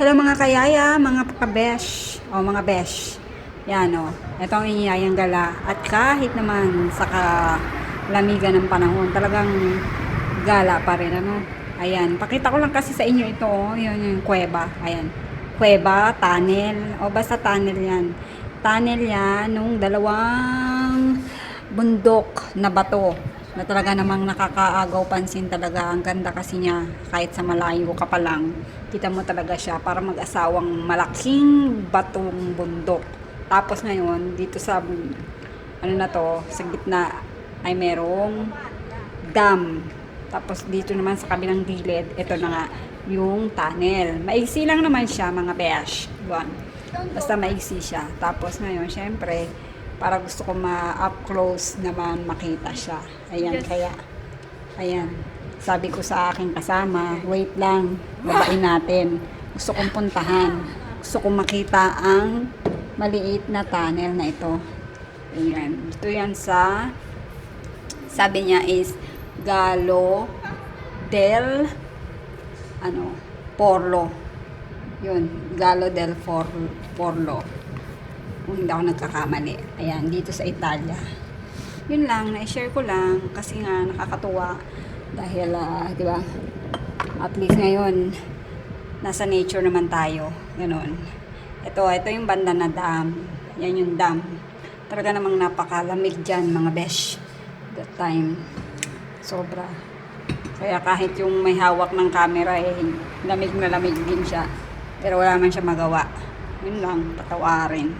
Hello mga kayaya, mga kabesh, o mga besh. Yan o, ito ang inyayang gala. At kahit naman sa kalamigan ng panahon, talagang gala pa rin. Ano? Ayan, pakita ko lang kasi sa inyo ito. Yun yung kuweba. Ayan, kuweba, tunnel. O basta tunnel yan. Tunnel yan nung dalawang bundok na bato na talaga namang nakakaagaw pansin talaga. Ang ganda kasi niya, kahit sa malayo ka pa lang, kita mo talaga siya para mag-asawang malaking batong bundok. Tapos ngayon, dito sa ano na to, sa gitna ay merong dam. Tapos dito naman sa kabilang gilid, ito na nga yung tunnel. Maigsi lang naman siya mga besh. Buwan. Basta maigsi siya. Tapos ngayon, syempre, para gusto ko ma-up close naman makita siya. Ayan, kaya, ayan. Sabi ko sa aking kasama, wait lang, babain natin. Gusto kong puntahan. Gusto kong makita ang maliit na tunnel na ito. Ayan. Ito yan sa, sabi niya is, Galo del, Porlo. Yun, Galo del Porlo. Kung hindi ako nagkakamali. Ayan, dito sa Italia. Yun lang, na-share ko lang kasi nga nakakatuwa dahil, di ba? At least ngayon nasa nature naman tayo. Ganon. Ito yung banda na dam. Yan yung dam. Talaga namang napakalamig dyan, mga besh. That time. Sobra. Kaya kahit yung may hawak ng camera, lamig na lamig din siya. Pero wala man siya magawa. Yun lang, patawarin.